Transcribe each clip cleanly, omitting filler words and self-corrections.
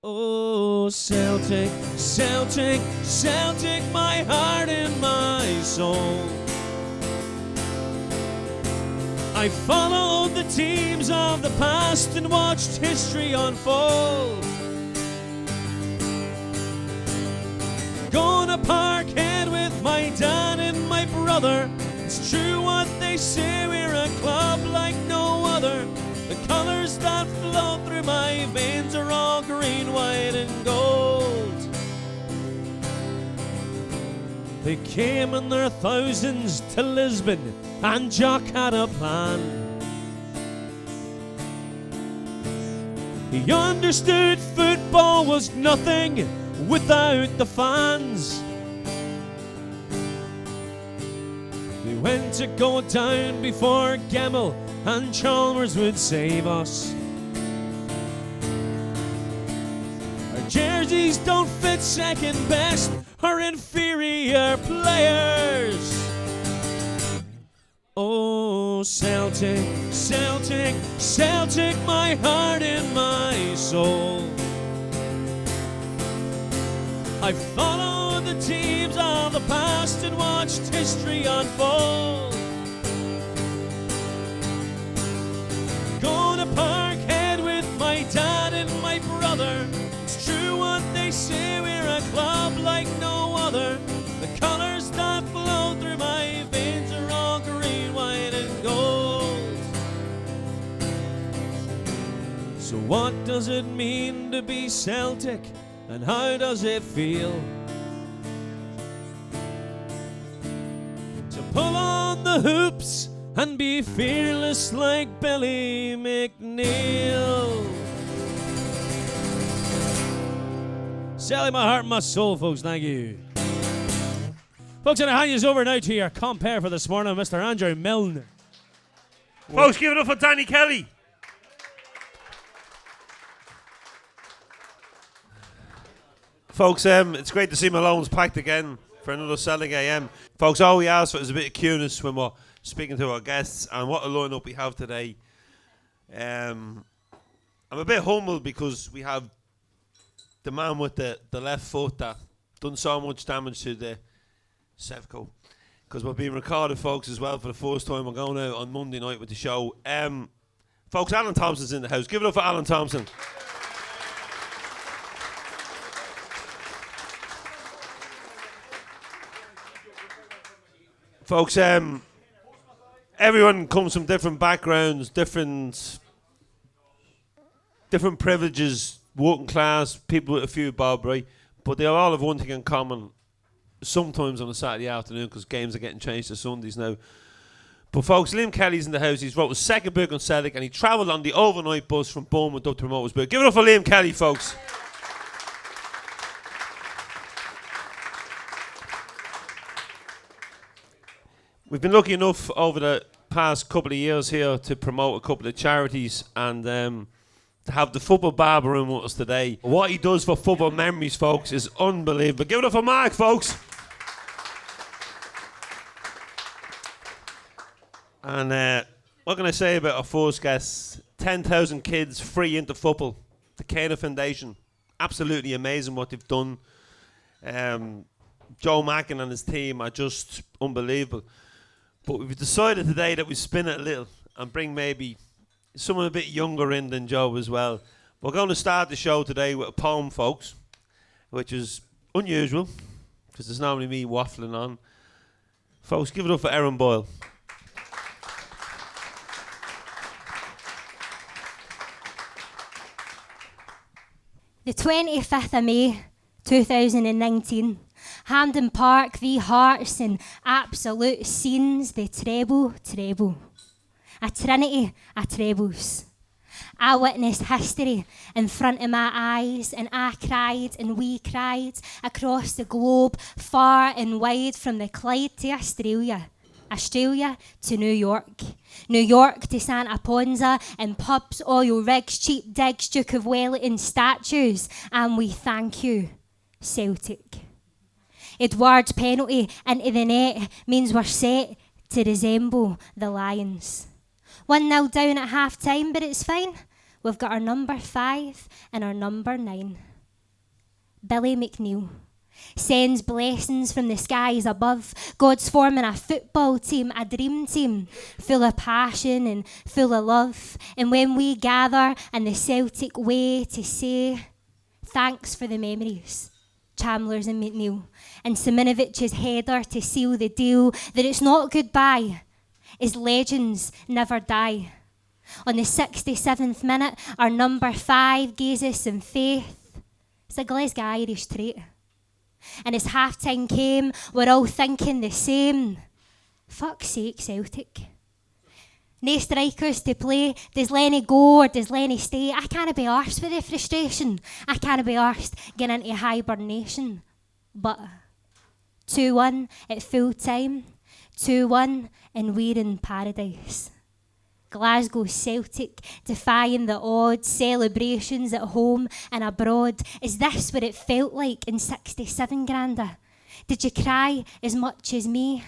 Oh, Celtic, Celtic, Celtic, my heart and my soul. I followed the teams of the past and watched history unfold. Going to Parkhead with my dad and my brother. It's true what they say, we're a club like no other. The colours that flow through my veins are all green, white and gold. They came in their thousands to Lisbon and Jock had a plan. He understood football was nothing without the fans. We went to go down before Gemmell and Chalmers would save us. Our jerseys don't fit second best or inferior players. Oh, Celtic, Celtic, Celtic, my heart and my soul. I followed the teams of the past and watched history unfold. Going to Parkhead with my dad and my brother. It's true what they say, we're a club like no other. The colours that flow through my veins are all green, white and gold. So what does it mean to be Celtic, and how does it feel to pull on the hoops and be fearless like Billy McNeil? Sally, my heart and my soul, folks, thank you. Folks, and I hand you over now to your compere for this morning, Mr. Andrew Milne. Folks, give it up for Danny Kelly. Folks, it's great to see Malones packed again for another Celtic AM. Folks, all we ask for is a bit of cuteness when we're speaking to our guests, and what a lineup we have today. I'm a bit humbled because we have the man with the left foot that done so much damage to the Sevco. Because we're being recorded, folks, as well for the first time. We're going out on Monday night with the show. Folks, Alan Thompson's in the house. Give it up for Alan Thompson. Folks, everyone comes from different backgrounds, different privileges, working class, people with a few bob, right? But they all have one thing in common, sometimes on a Saturday afternoon, because games are getting changed to Sundays now. But folks, Liam Kelly's in the house. He's wrote his second book on Celtic, and he travelled on the overnight bus from Bournemouth up to Remotersburg. Give it up for Liam Kelly, folks. We've been lucky enough over the past couple of years here to promote a couple of charities and to have the football barber room with us today. What he does for football memories, folks, is unbelievable. Give it up for Mark, folks. And what can I say about our first guest? 10,000 kids free into football. The Kano Foundation. Absolutely amazing what they've done. Joe Mackin and his team are just unbelievable. But we've decided today that we spin it a little and bring maybe someone a bit younger in than Joe as well. We're going to start the show today with a poem, folks, which is unusual because there's normally me waffling on. Folks, give it up for Erin Boyle. The 25th of May, 2019. Hampden Park, the hearts and absolute scenes, the treble. A trinity of trebles. I witnessed history in front of my eyes, and I cried and we cried across the globe, far and wide, from the Clyde to Australia to New York to Santa Ponsa, and pubs, oil rigs, cheap digs, Duke of Wellington statues, and we thank you, Celtic. Edouard's penalty into the net means we're set to resemble the Lions. 1-0 down at half time, but it's fine. We've got our number 5 and our number 9. Billy McNeil. Sends blessings from the skies above. God's forming a football team, a dream team, full of passion and full of love. And when we gather in the Celtic way to say thanks for the memories, Chandler's and McNeil, and Simonovic's header to seal the deal, that it's not goodbye, as legends never die. On the 67th minute, our number 5 gives us some faith. It's a Glasgow Irish trait. And as half-time came, we're all thinking the same. Fuck's sake, Celtic. No strikers to play. Does Lenny go or does Lenny stay? I can't be arsed with the frustration. I can't be arsed getting into hibernation. But 2-1 at full time. 2-1 and we're in paradise. Glasgow Celtic defying the odds, celebrations at home and abroad. Is this what it felt like in 67, Granda? Did you cry as much as me?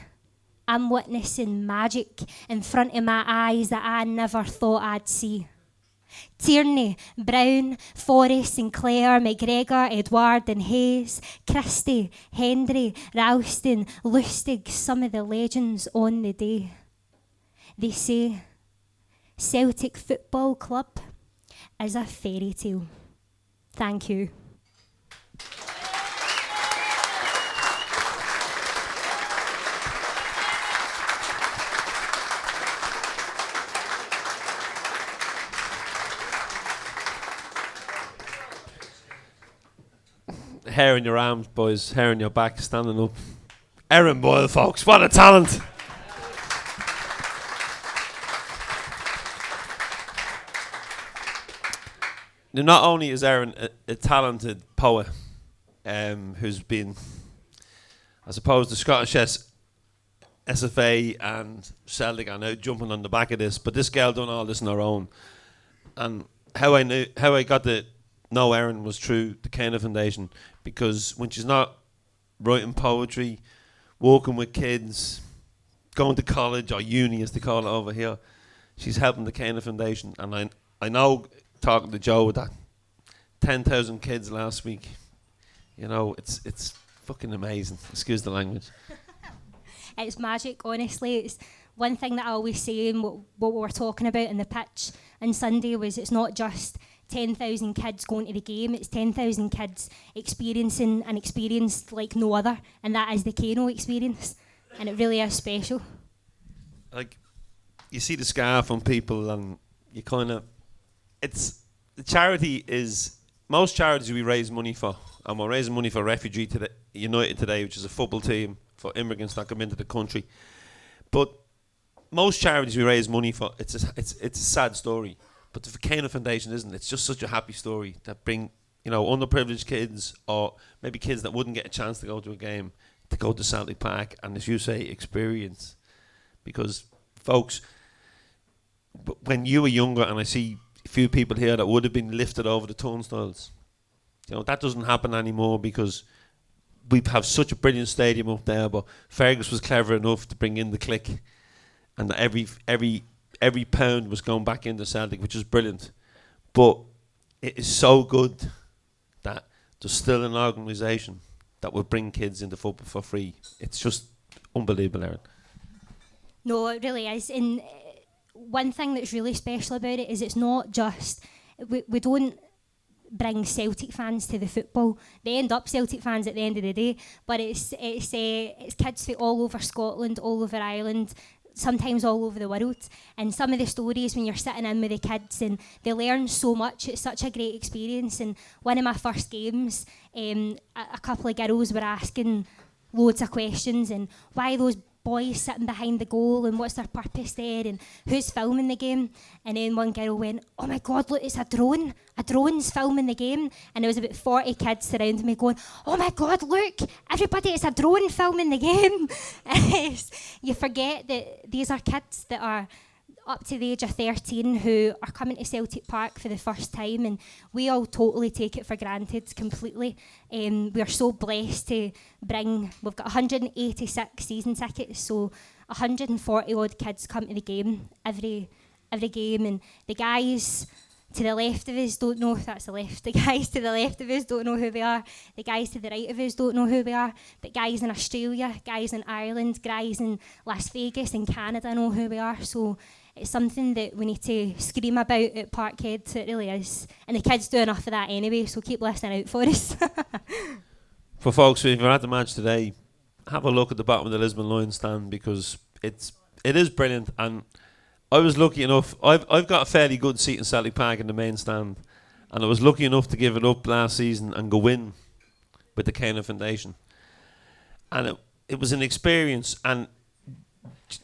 I'm witnessing magic in front of my eyes that I never thought I'd see. Tierney, Brown, Forrest, Sinclair, McGregor, Edward and Hayes, Christie, Hendry, Ralston, Lustig, some of the legends on the day. They say Celtic Football Club is a fairy tale. Thank you. Hair in your arms, boys. Hair in your back, standing up. Erin Boyle, folks. What a talent. Now, not only is Erin a talented poet who's been, I suppose, the Scottish SFA and Celtic are now jumping on the back of this, but this girl done all this on her own. And how I got to know Erin was through the Kano Foundation, because when she's not writing poetry, working with kids, going to college or uni as they call it over here, she's helping the Kano Foundation. And I know, talking to Joe, with that 10,000 kids last week, you know, it's fucking amazing. Excuse the language. It's magic, honestly. It's one thing that I always say, and what we were talking about in the pitch on Sunday was, it's not just 10,000 kids going to the game, it's 10,000 kids experiencing an experience like no other, and that is the Kano experience, and it really is special. Like, you see the scarf on people, and you kind of, it's, the charity is, most charities we raise money for, and we're raising money for Refugee today, United today, which is a football team for immigrants that come into the country. But most charities we raise money for, it's a sad story. But the Kano Foundation isn't. It's just such a happy story that bring, you know, underprivileged kids, or maybe kids that wouldn't get a chance to go to a game, to go to Celtic Park and, as you say, experience. Because, folks, when you were younger, and I see a few people here that would have been lifted over the turnstiles, you know, that doesn't happen anymore, because we have such a brilliant stadium up there. But Fergus was clever enough to bring in the click, and every pound was going back into Celtic, which is brilliant. But it is so good that there's still an organisation that will bring kids into football for free. It's just unbelievable, Erin. No, it really is. And one thing that's really special about it is it's not just, we don't bring Celtic fans to the football. They end up Celtic fans at the end of the day, but it's kids from all over Scotland, all over Ireland, sometimes all over the world. And some of the stories when you're sitting in with the kids and they learn so much, it's such a great experience. And one of my first games, a couple of girls were asking loads of questions, and why those boys sitting behind the goal, and what's their purpose there, and who's filming the game. And then one girl went, "Oh my God, look, it's a drone's filming the game." And there was about 40 kids surrounding me going, "Oh my God, look, everybody, it's a drone filming the game." You forget that these are kids that are up to the age of 13 who are coming to Celtic Park for the first time, and we all totally take it for granted completely. We are so blessed to bring, we've got 186 season tickets, so 140 odd kids come to the game every game, and the guys to the left of us don't know if that's the left. The guys to the left of us don't know who we are. The guys to the right of us don't know who we are. But guys in Australia, guys in Ireland, guys in Las Vegas and Canada know who we are. So it's something that we need to scream about at Parkhead. It really is. And the kids do enough of that anyway, so keep listening out for us. For folks, if you're at the match today, have a look at the bottom of the Lisbon Lions stand, because it is brilliant. And I was lucky enough, I've got a fairly good seat in Celtic Park in the main stand, and I was lucky enough to give it up last season and go in with the Kano Foundation. And it was an experience, and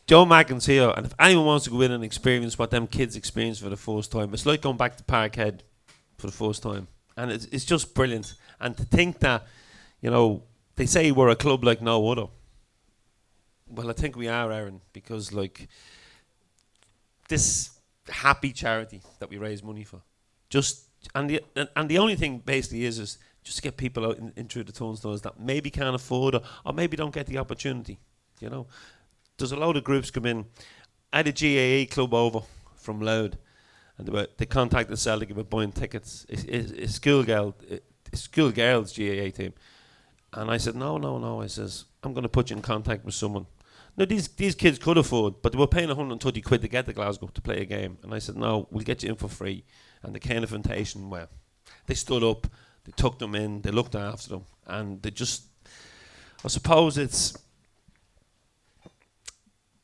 Joe Mackin's here, and if anyone wants to go in and experience what them kids experience for the first time, it's like going back to Parkhead for the first time. And it's just brilliant. And to think that, you know, they say we're a club like no other. Well, I think we are, Erin, because like this happy charity that we raise money for, and the only thing basically is just to get people out in through the turnstiles that maybe can't afford or maybe don't get the opportunity. You know, there's a load of groups come in. I had a GAA club over from Loud, and they contacted Celtic about buying tickets. It's schoolgirls GAA team. And I said, no. I says, I'm going to put you in contact with someone. Now, these kids could afford, but they were paying 130 quid to get to Glasgow to play a game. And I said, no, we'll get you in for free. And the Kano Foundation, well, they stood up, they took them in, they looked after them. And they just, I suppose it's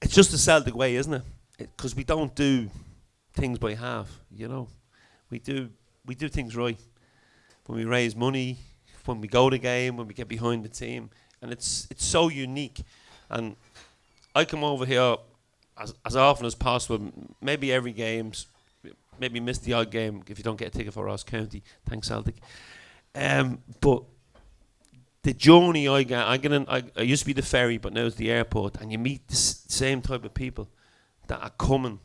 just the Celtic way, isn't it? Because we don't do things by half, you know. We do things right. When we raise money, when we go to game, when we get behind the team, and it's so unique. And I come over here as often as possible, maybe every games, maybe miss the odd game if you don't get a ticket for Ross County. Thanks, Celtic. But the journey I used to be the ferry, but now it's the airport, and you meet the same type of people that are coming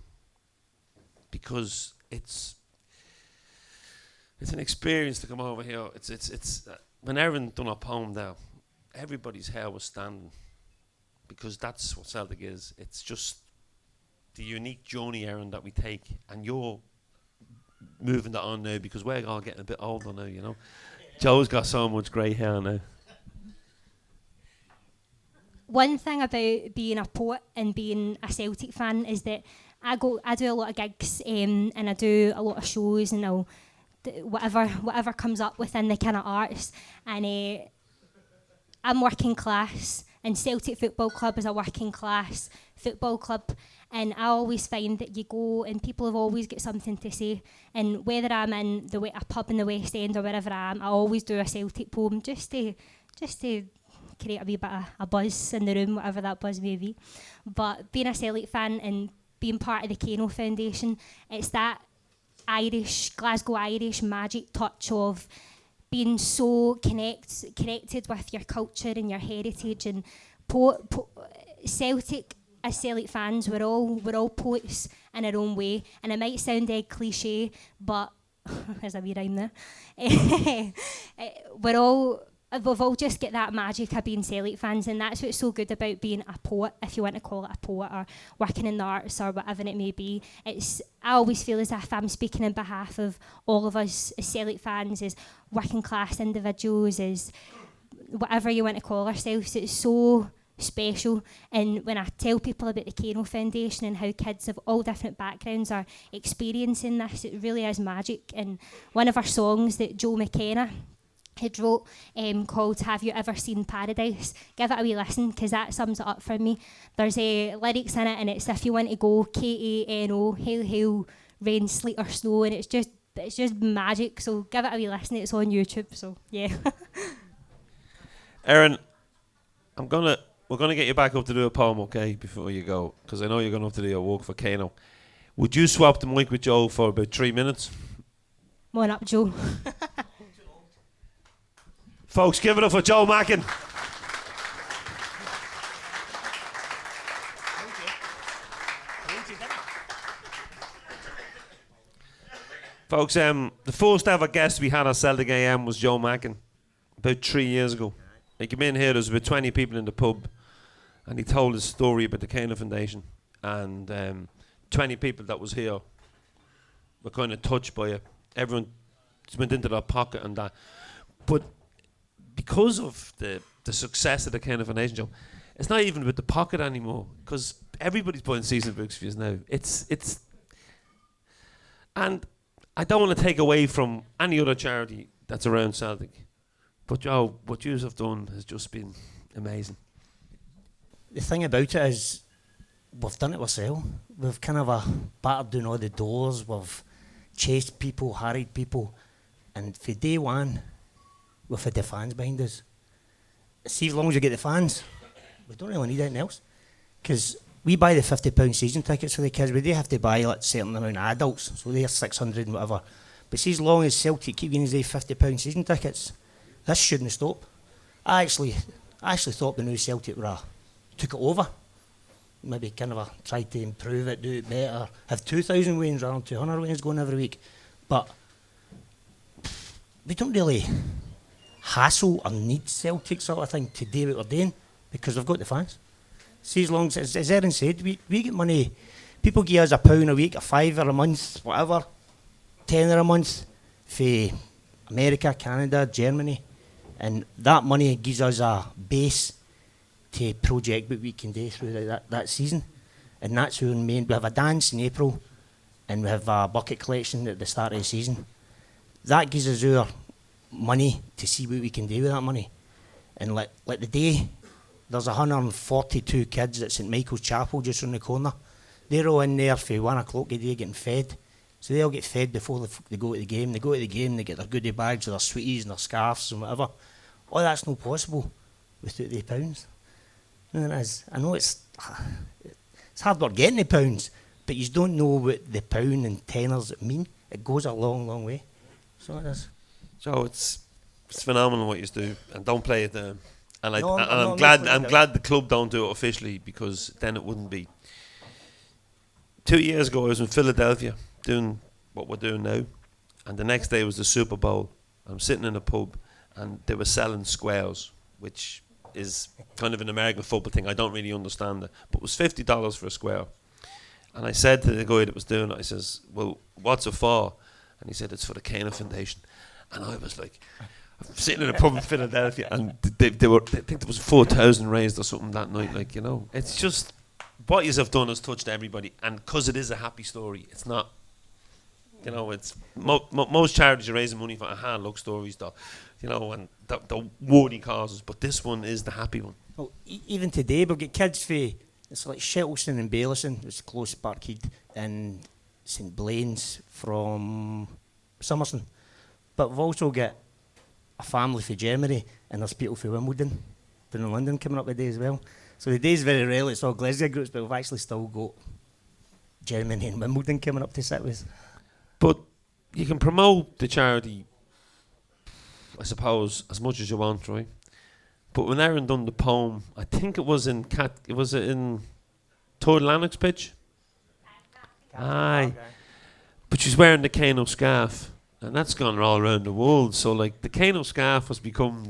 because it's an experience to come over here. It's when Erin done her poem there, everybody's hair was standing, because that's what Celtic is. It's just the unique journey, Erin, that we take, and you're moving that on now because we're all getting a bit older now, you know. Joe's got so much grey hair now. One thing about being a poet and being a Celtic fan is that I do a lot of gigs, and I do a lot of shows, and I'll whatever comes up within the kind of arts, and I'm working class, and Celtic Football Club is a working class football club, and I always find that you go and people have always got something to say, and whether I'm in a pub in the West End or wherever I am, I always do a Celtic poem just to create a wee bit of a buzz in the room, whatever that buzz may be. But being a Celtic fan and being part of the Kano Foundation, it's that Glasgow Irish magic touch of being so connected with your culture and your heritage. And Celtic, as Celtic fans, we're all poets in our own way. And it might sound dead cliche, but there's a wee rhyme there. We've all just got that magic of being Celtic fans, and that's what's so good about being a poet, if you want to call it a poet, or working in the arts or whatever it may be. I always feel as if I'm speaking on behalf of all of us as Celtic fans, as working class individuals, as whatever you want to call ourselves. It's so special. And when I tell people about the Kano Foundation and how kids of all different backgrounds are experiencing this, it really is magic. And one of our songs that Joe McKenna had wrote, called Have You Ever Seen Paradise? Give it a wee listen, because that sums it up for me. There's lyrics in it, and it's if you want to go Kano, hail, hail, rain, sleet or snow, and it's just magic. So give it a wee listen. It's on YouTube, so yeah. Erin, we're gonna get you back up to do a poem, okay, before you go, because I know you're gonna have to do your walk for Kano. Would you swap the mic with Joe for about 3 minutes? Come on up, Joe. Folks, give it up for Joe Mackin. Folks, the first ever guest we had at Celtic AM was Joe Mackin, about 3 years ago. He came in here, there was about 20 people in the pub, and he told his story about the Kano Foundation, and 20 people that was here, were kind of touched by it. Everyone went into their pocket and that. But because of the success of the Kano Foundation show, it's not even with the pocket anymore, because everybody's buying season books for you now. It's and I don't want to take away from any other charity that's around Celtic, but Joe, what you have done has just been amazing. The thing about it is, we've done it ourselves. We've kind of battered down all the doors. We've chased people, harried people, and for day one, we've had the fans behind us. See, as long as you get the fans, we don't really need anything else. Because we buy the £50 season tickets for the kids, we do have to buy like a certain amount of adults, so they're 600 and whatever. But see, as long as Celtic keep getting these £50 season tickets, this shouldn't stop. I actually thought the new Celtic took it over. Maybe kind of tried to improve it, do it better, have 2,000 wins rather than 200 wins going every week. But we don't really hassle or need Celtic sort of thing to do what we're doing, because we've got the fans. See, as long as Erin said, we get money. People give us £1 a week, a £5 a month, whatever, £10 a month for America, Canada, Germany, and that money gives us a base to project what we can do through that season. And that's our main. We have a dance in April, and we have a bucket collection at the start of the season. That gives us our money to see what we can do with that money. And like the day, there's 142 kids at St Michael's Chapel just around the corner. They're all in there for 1 o'clock a day getting fed. So they all get fed before they go to the game. They go to the game, they get their goodie bags, their sweeties and their scarves and whatever. All that's not possible without the pounds. And it is. I know it's hard work getting the pounds, but you don't know what the pound and tenors mean. It goes a long, long way. So it is. So it's phenomenal what you do, and don't play it down. And No, I'm I'm glad the club don't do it officially, because then it wouldn't be. 2 years ago I was in Philadelphia doing what we're doing now, and the next day was the Super Bowl. I'm sitting in a pub and they were selling squares, which is kind of an American football thing. I don't really understand it, but it was $50 for a square. And I said to the guy that was doing it, I says, well, what's it for? And he said, it's for the Kano Foundation. And I was like, I'm sitting in a pub in Philadelphia, and they think there was 4,000 raised or something that night. Like, you know, it's just, what you have done has touched everybody, and because it is a happy story, it's not, you know, it's most charities are raising money for hard luck stories, though, you know, and the worthy causes, but this one is the happy one. Well, even today we'll get kids for, it's like Shettleston and Bailison, it's close Barkhead, and St Blaine's from Summerston. But we've also got a family for Germany, and there's people for Wimbledon down in London coming up today as well. So the day's very rarely, it's all Glasgow groups, but we've actually still got Germany and Wimbledon coming up to sit with. But you can promote the charity, I suppose, as much as you want, right? But when Erin done the poem, I think it was in Todd Lannock's pitch. Aye. Okay. But she's wearing the Kano scarf, and that's gone all around the world. So like the Kano scarf has become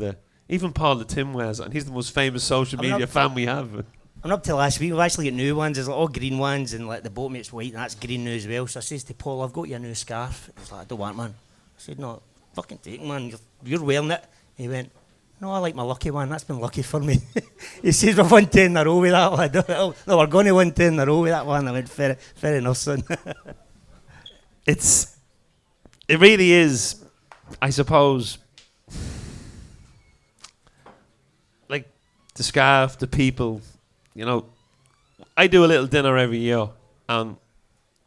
even Paul the Tim wears it, and he's the most famous social media fan we have. And up till last week, we've actually got new ones. There's like all green ones, and like the boatmate's white, and that's green now as well. So I says to Paul, I've got you a new scarf. He's like, I don't want, man. I said, no, fucking take it, man. You're wearing it. He went, no, I like my lucky one. That's been lucky for me. He says, we've won 10 in a row with that one. No, we're going to win 10 in a row with that one. I went, fair enough, son. It really is, I suppose, like the scarf, the people, you know. I do a little dinner every year, and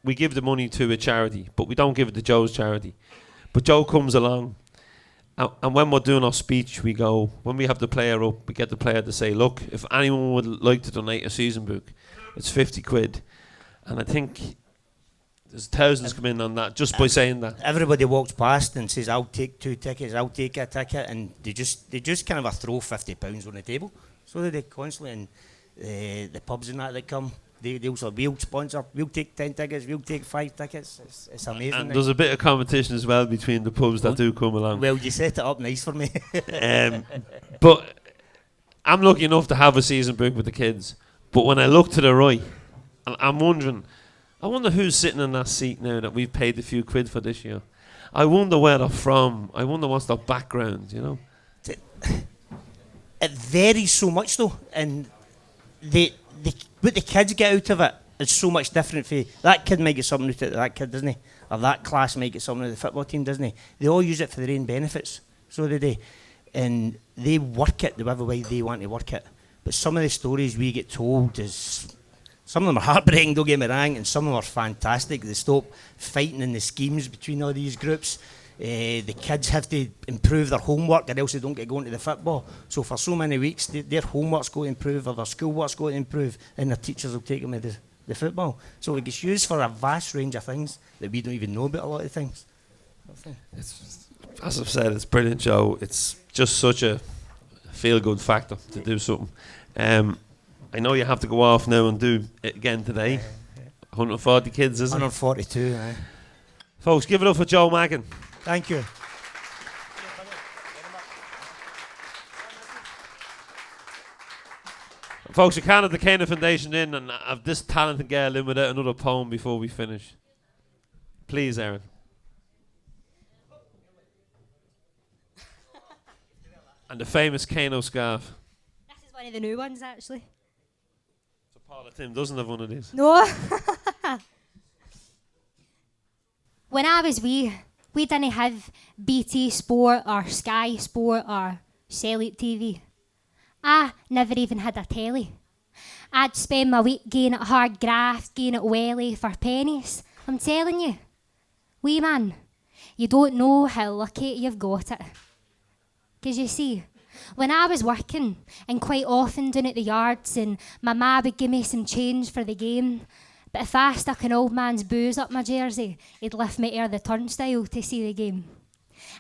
we give the money to a charity, but we don't give it to Joe's charity. But Joe comes along, and when we're doing our speech, we go, when we have the player up, we get the player to say, look, if anyone would like to donate a season book, it's 50 quid. And I think there's thousands come in on that just by saying that. Everybody walks past and says, I'll take 2 tickets, I'll take a ticket, and they just kind of throw £50 on the table. So they constantly, and the pubs and that come, they'll say, we'll sponsor, we'll take 10 tickets, we'll take 5 tickets. It's amazing. And there's a bit of competition as well between the pubs that do come along. Well, you set it up nice for me. But I'm lucky enough to have a season book with the kids. But when I look to the right, and I'm wondering, I wonder who's sitting in that seat now that we've paid a few quid for this year. I wonder where they're from. I wonder what's their background, you know. It varies so much though, and what the kids get out of it is so much different. For that kid might get something out of that kid, doesn't he? Or that class might get something out of the football team, doesn't he? They all use it for their own benefits, so do they. And they work it the whatever way they want to work it. But some of the stories we get told is, some of them are heartbreaking, don't get me wrong, and some of them are fantastic. They stop fighting in the schemes between all these groups. The kids have to improve their homework or else they don't get going to the football. So for so many weeks, their homework's got to improve or their schoolwork's got to improve, and their teachers will take them to the football. So it gets used for a vast range of things that we don't even know about a lot of things. It's, as I've said, it's brilliant, Joe. It's just such a feel-good factor to do something. I know you have to go off now and do it again today. 140 kids, isn't it? 142, aye. Folks, give it up for Joe Mackin. Thank you. Folks, we can't have the Kano Foundation in and have this talented girl in without another poem before we finish. Please, Erin. And the famous Kano scarf. This is one of the new ones, actually. So Paula Tim doesn't have one of these. No. When I was wee, we didn't have BT Sport or Sky Sport or Celtic TV. I never even had a telly. I'd spend my week going at hard graft, going at welly for pennies. I'm telling you, wee man, you don't know how lucky you've got it. 'Cause you see, when I was working, and quite often down at the yards, and my ma would give me some change for the game, but if I stuck an old man's booze up my jersey, he'd lift me to the turnstile to see the game.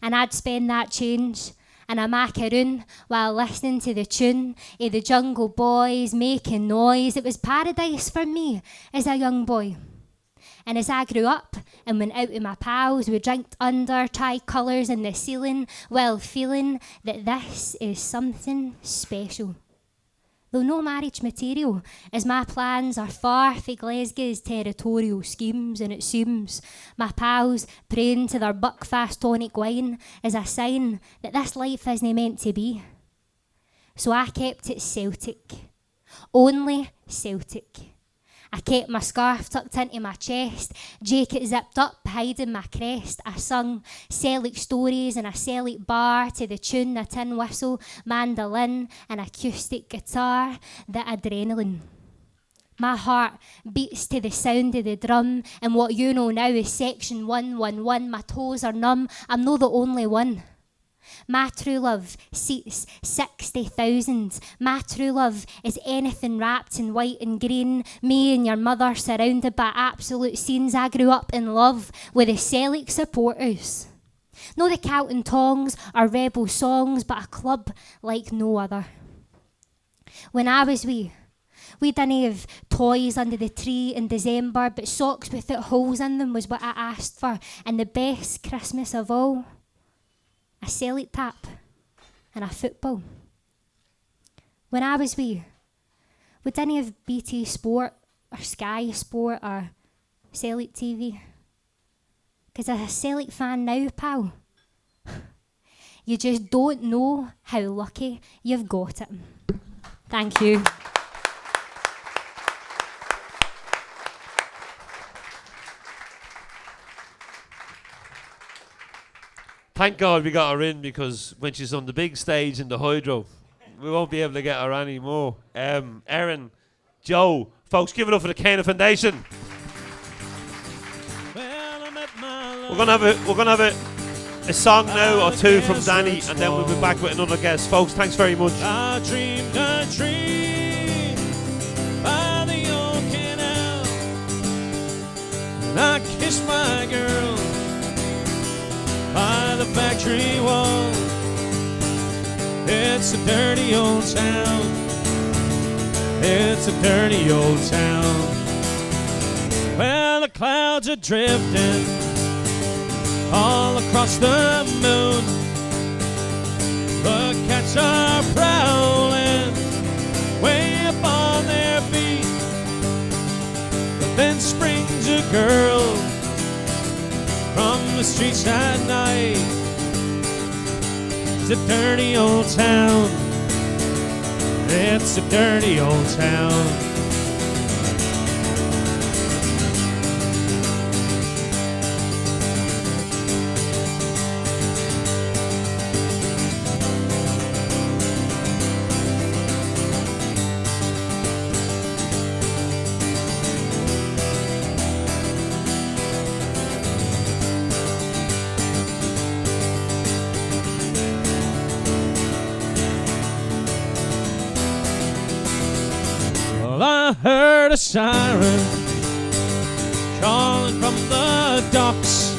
And I'd spend that change and a macaroon while listening to the tune of the Jungle Boys making noise. It was paradise for me as a young boy. And as I grew up and went out with my pals, we drank under tricolours in the ceiling while feeling that this is something special. Though no marriage material, as my plans are far from Glasgow's territorial schemes, and it seems my pals praying to their buckfast tonic wine as a sign that this life isn't meant to be. So I kept it Celtic, only Celtic. I kept my scarf tucked into my chest, jacket zipped up, hiding my crest. I sung Celtic stories in a Celtic bar to the tune of tin whistle, mandolin and acoustic guitar, the adrenaline. My heart beats to the sound of the drum, and what you know now is section 111. My toes are numb, I'm not the only one. My true love seats 60,000. My true love is anything wrapped in white and green. Me and your mother surrounded by absolute scenes. I grew up in love with the Celtic supporters. No the Calton Tongs or rebel songs, but a club like no other. When I was wee, we didn't have toys under the tree in December, but socks without holes in them was what I asked for. And the best Christmas of all, a Celtic tap and a football. When I was wee, we didn't have BT Sport or Sky Sport or Celtic TV. 'Cause as a Celtic fan now, pal, you just don't know how lucky you've got it. Thank you. Thank God we got her in, because when she's on the big stage in the Hydro, we won't be able to get her anymore. Erin, Joe, folks, give it up for the Kano Foundation. We're gonna have a song now or two from Danny, and then we'll be back with another guest. Folks, thanks very much. I dreamed a dream by the old canal, and I kissed my girl by the factory wall. It's a dirty old town. It's a dirty old town. Well, the clouds are drifting all across the moon. The cats are prowling way up on their feet. But then spring just streets at night. It's a dirty old town. It's a dirty old town. I heard a siren calling from the docks,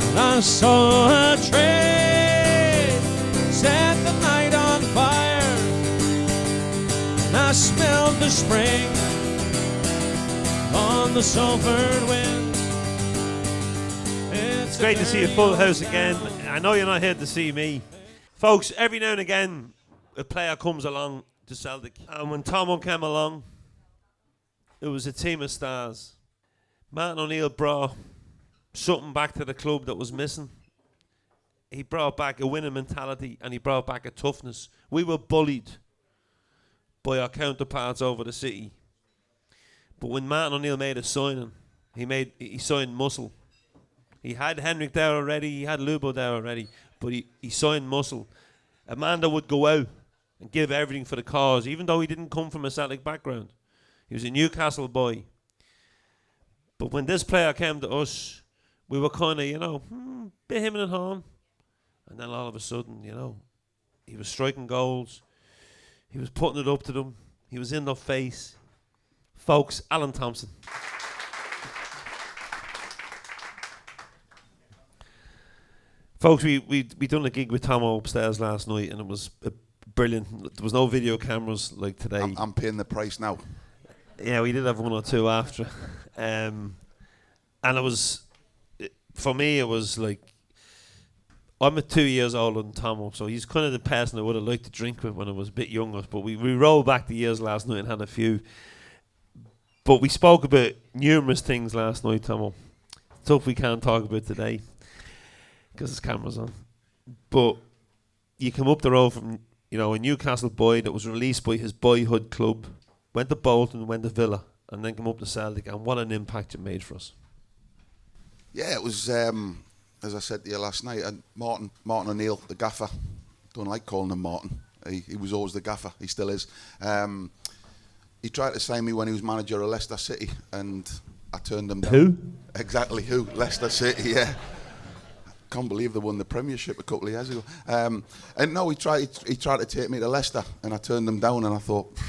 and I saw a train set the night on fire, and I smelled the spring on the sulphur wind. It's great to see a full house again. I know you're not here to see me. Folks, every now and again a player comes along to Celtic, and when Tomo came along, it was a team of stars. Martin O'Neill brought something back to the club that was missing. He brought back a winning mentality, and he brought back a toughness. We were bullied by our counterparts over the city, but when Martin O'Neill made a signing, he signed muscle. He had Henrik there already, he had Lubo there already, but he signed muscle. A man that would go out and give everything for the cause, even though he didn't come from a Celtic background. He was a Newcastle boy. But when this player came to us, we were kind of, bit him and home. And then all of a sudden, he was striking goals. He was putting it up to them. He was in their face. Folks, Alan Thompson. Folks, we done a gig with Tomo upstairs last night, and it was brilliant. There was no video cameras like today. I'm paying the price now. Yeah, we did have one or two after. And it was, for me, it was like, I'm 2 years older than Tomo, so he's kind of the person I would have liked to drink with when I was a bit younger. But we rolled back the years last night and had a few. But we spoke about numerous things last night, Tomo. Stuff we can't talk about today because there's cameras on. But you come up the road from, a Newcastle boy that was released by his boyhood club, went to Bolton, went to Villa, and then come up to Celtic, and what an impact it made for us. Yeah, it was, as I said to you last night, and Martin O'Neill, the gaffer, don't like calling him Martin. He was always the gaffer, he still is. He tried to sign me when he was manager of Leicester City, and I turned him down. Who? Exactly, who? Leicester City, yeah. Can't believe they won the Premiership a couple of years ago. And no, he tried to take me to Leicester, and I turned him down, and I thought...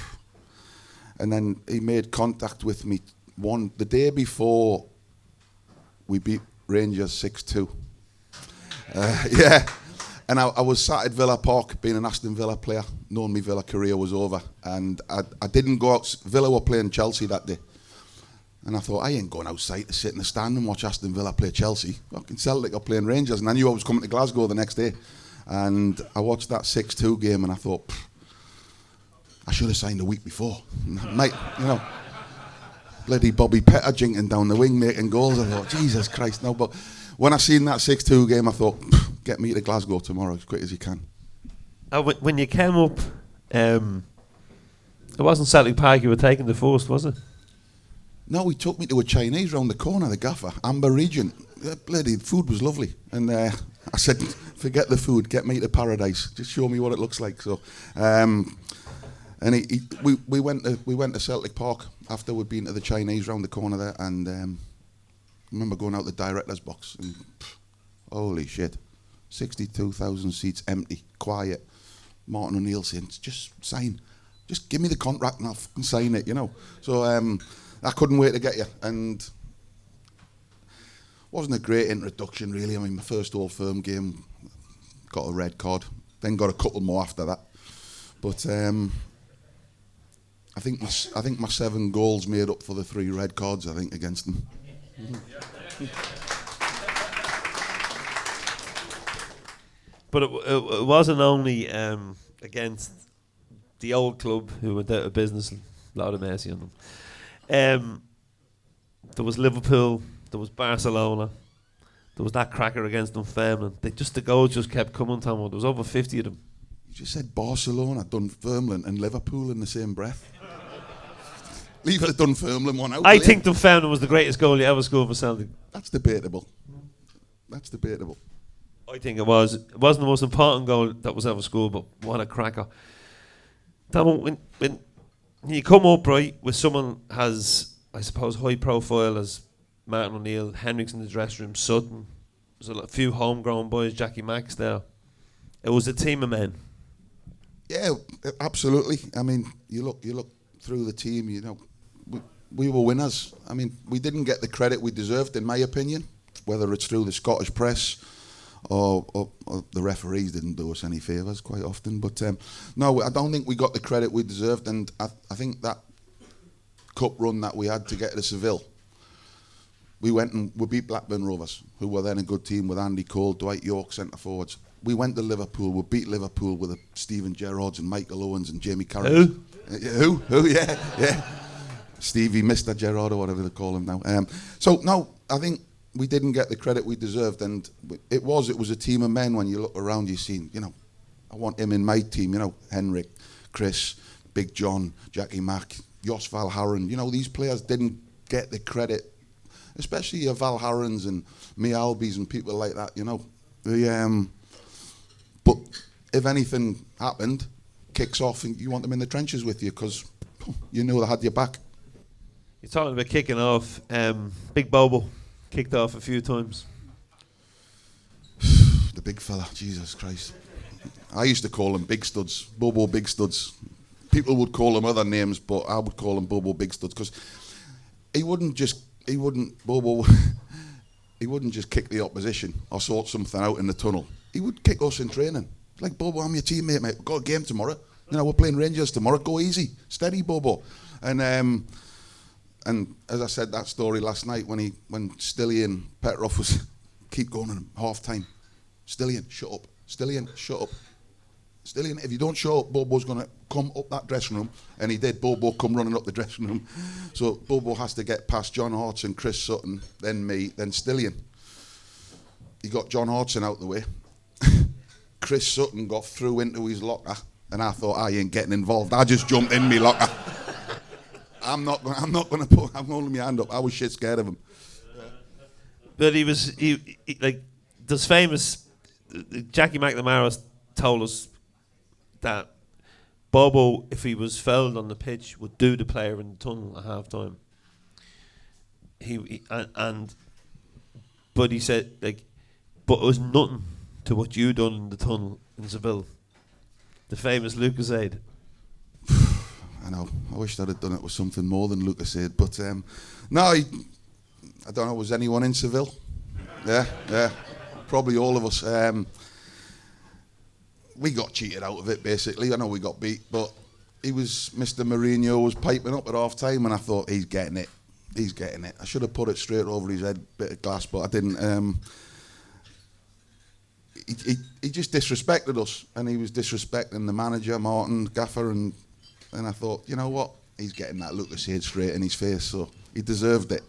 And then he made contact with me the day before we beat Rangers 6-2. Yeah. And I was sat at Villa Park, being an Aston Villa player, knowing my Villa career was over. And I didn't go out. Villa were playing Chelsea that day. And I thought, I ain't going outside to sit in the stand and watch Aston Villa play Chelsea. Fucking Celtic are playing Rangers. And I knew I was coming to Glasgow the next day. And I watched that 6-2 game and I thought, I should have signed a week before. Mate, bloody Bobby Petter jinking down the wing, making goals. I thought, Jesus Christ, no. But when I seen that 6-2 game, I thought, get me to Glasgow tomorrow as quick as you can. When you came up, it wasn't Celtic Park you were taking the first, was it? No, he took me to a Chinese round the corner, the gaffer, Amber Regent. Bloody food was lovely. And I said, forget the food, get me to paradise. Just show me what it looks like. So, and we went to Celtic Park after we'd been to the Chinese round the corner there, and I remember going out the director's box and holy shit, 62,000 seats empty, quiet. Martin O'Neill saying, just sign, just give me the contract and I'll fucking sign it, So I couldn't wait to get you, and wasn't a great introduction really. I mean, my first Old Firm game, got a red card, then got a couple more after that, but. I think my 7 goals made up for the 3 red cards, I think, against them. But it wasn't only against the old club who went out of business, a lot of mercy on them. There was Liverpool, there was Barcelona, there was that cracker against Dunfermline. The goals just kept coming, Tom. There was over 50 of them. You just said Barcelona, Dunfermline and Liverpool in the same breath. Leave the Dunfermline one out. I think Dunfermline was the greatest goal you ever scored for Celtic. That's debatable. I think it was. It wasn't the most important goal that was ever scored, but what a cracker. Tom, when you come up, right, with someone has, I suppose, high profile as Martin O'Neill, Henrik's in the dressing room, Sutton, there's a few homegrown boys, Jackie Max there. It was a team of men. Yeah, absolutely. I mean, you look through the team, you know, we were winners. I mean, we didn't get the credit we deserved, in my opinion, whether it's through the Scottish press or the referees didn't do us any favours quite often. But no, I don't think we got the credit we deserved, and I think that cup run that we had to get to Seville, we went and we beat Blackburn Rovers, who were then a good team with Andy Cole, Dwight York, centre forwards. We went to Liverpool, we beat Liverpool with Stephen Gerrards and Michael Owens and Jamie Carragher. Who? Yeah. Stevie, Mr. Gerrard, or whatever they call him now. So, no, I think we didn't get the credit we deserved, and it was a team of men. When you look around, you see, you know, I want him in my team, you know, Henrik, Chris, Big John, Jackie Mack, Jos Valharan. You know, these players didn't get the credit, especially your Valharans and me Albies and people like that, you know. But if anything happened, kicks off, and you want them in the trenches with you because you know they had your back. You're talking about kicking off. Big Bobo kicked off a few times. The big fella, Jesus Christ. I used to call him Big Studs, Bobo Big Studs. People would call him other names, but I would call him Bobo Big Studs because he wouldn't just kick the opposition or sort something out in the tunnel. He would kick us in training. Like, Bobo, I'm your teammate, mate. We've got a game tomorrow. You know, we're playing Rangers tomorrow. Go easy. Steady, Bobo. And as I said that story last night when Stilly and Petrov was keep going in half time. Stillian, shut up. Stillian, shut up. Stillian, if you don't shut up, Bobo's going to come up that dressing room. And he did. Bobo come running up the dressing room. So Bobo has to get past John Hartson, Chris Sutton, then me, then Stillian. He got John Hartson out the way. Chris Sutton got through into his locker, and I thought, I ain't getting involved. I just jumped in my locker. I'm holding my hand up. I was shit scared of him. But he like, there's famous, Jackie McNamara told us that Bobo, if he was fouled on the pitch, would do the player in the tunnel at half time. But he said, like, but it was nothing to what you done in the tunnel in Seville. The famous Lucasade. I know. I wish I'd have done it with something more than Lucasade. But no, I don't know. Was anyone in Seville? Yeah. Probably all of us. We got cheated out of it, basically. I know we got beat, but Mr. Mourinho was piping up at half time, and I thought, he's getting it. I should have put it straight over his head, bit of glass, but I didn't. He just disrespected us, and he was disrespecting the manager, Martin, Gaffer, and I thought, you know what? He's getting that Lucasade straight in his face, so he deserved it.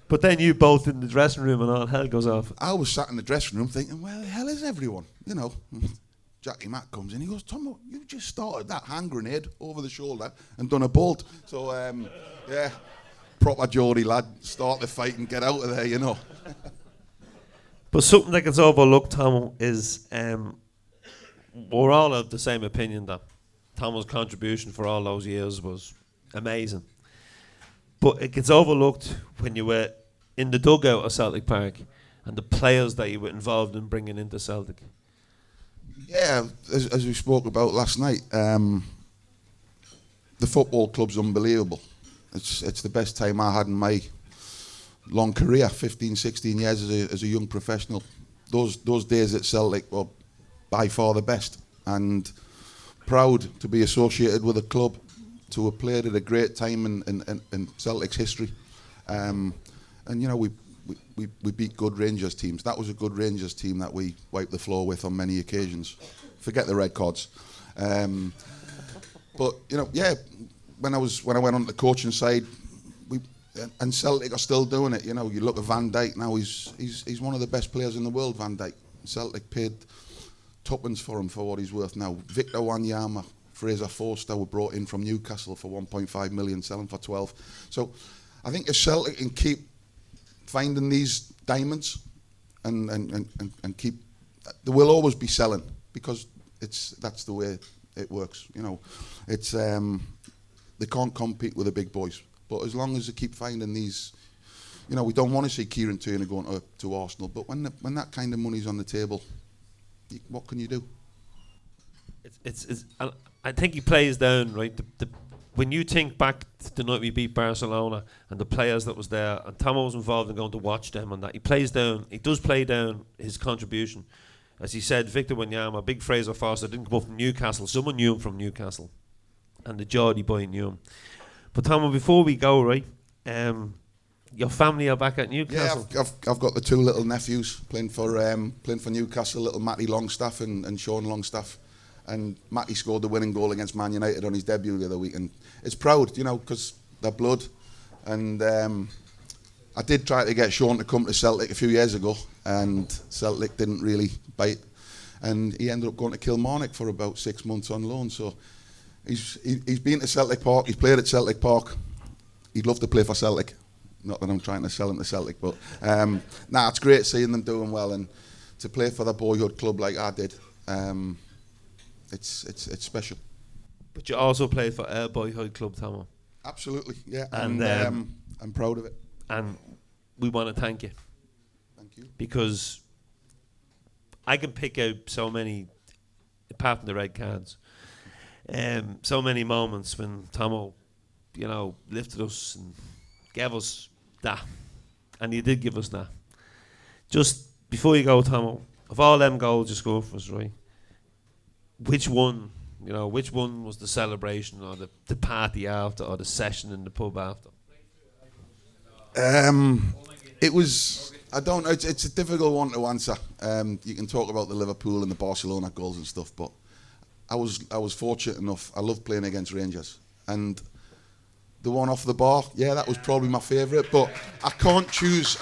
But then you both in the dressing room and all hell goes off. I was sat in the dressing room thinking, where the hell is everyone? You know, Jackie Mack comes in, he goes, Tom, you just started that hand grenade over the shoulder and done a bolt. So, yeah, proper Geordie lad, start the fight and get out of there, you know. But something that gets overlooked, Tom, is we're all of the same opinion that Tom's contribution for all those years was amazing. But it gets overlooked when you were in the dugout at Celtic Park and the players that you were involved in bringing into Celtic. Yeah, as we spoke about last night, the football club's unbelievable. It's the best time I had in my long career, 15, 16 years as a young professional. Those days at Celtic were by far the best, and proud to be associated with a club, to have played at a great time in Celtic's history. And you know, we beat good Rangers teams. That was a good Rangers team that we wiped the floor with on many occasions. Forget the red cards. But you know, yeah, when I went on the coaching side, and Celtic are still doing it. You know, you look at Van Dijk now; he's one of the best players in the world. Van Dijk. Celtic paid tuppence for him for what he's worth now. Victor Wanyama, Fraser Forster were brought in from Newcastle for 1.5 million, selling for 12. So I think if Celtic can keep finding these diamonds and keep, they will always be selling, because that's the way it works. You know, it's they can't compete with the big boys. But as long as they keep finding these, you know, we don't want to see Kieran Turner going to Arsenal. But when that kind of money's on the table, what can you do? I think he plays down, right? When you think back to the night we beat Barcelona and the players that was there, and Tomo was involved in going to watch them and that, he does play down his contribution. As he said, Victor Wanyama, big Fraser Forster, didn't come up from Newcastle. Someone knew him from Newcastle. And the Geordie boy knew him. But Tomo, before we go, right, your family are back at Newcastle. Yeah, I've got the two little nephews playing for Newcastle, little Matty Longstaff and Sean Longstaff. And Matty scored the winning goal against Man United on his debut the other week, and it's proud, you know, because they're blood. And I did try to get Sean to come to Celtic a few years ago, and Celtic didn't really bite. And he ended up going to Kilmarnock for about 6 months on loan. So he's been to Celtic Park, he's played at Celtic Park. He'd love to play for Celtic. Not that I'm trying to sell him to Celtic, but it's great seeing them doing well, and to play for their boyhood club like I did. It's special. But you also played for our boyhood club, Tomo. Absolutely, yeah. And I'm proud of it. And we want to thank you. Thank you. Because I can pick out so many, apart from the red cards, so many moments when Tomo, you know, lifted us and gave us that. And you did give us that. Just before you go, Tomo, of all them goals you scored for us, right? Which one was the celebration or the party after, or the session in the pub after? It was, I don't know, it's a difficult one to answer. You can talk about the Liverpool and the Barcelona goals and stuff, but I was fortunate enough. I love playing against Rangers, and the one off the bar, yeah, that was probably my favourite. But I can't choose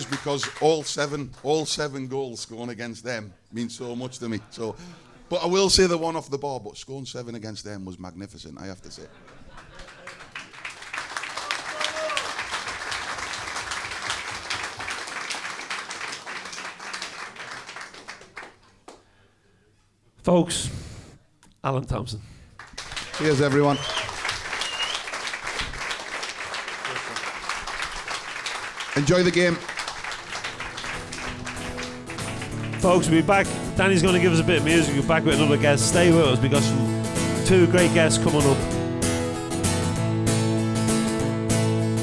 because all seven goals going against them mean so much to me. So. But I will say the one off the bar, but scoring 7 against them was magnificent, I have to say. Folks, Alan Thompson. Cheers, everyone. Enjoy the game. Folks, we'll be back. Danny's going to give us a bit of music. We'll be back with another guest. Stay with us because two great guests coming up.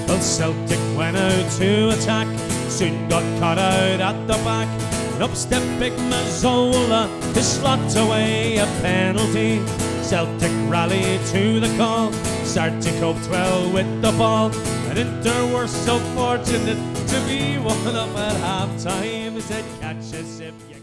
Well, Celtic went out to attack, soon got caught out at the back. And up stepped big Mazzola to slot away a penalty. Celtic rallied to the call, started to cope well with the ball. And Inter were so fortunate to be one up at half time. Said catch us if you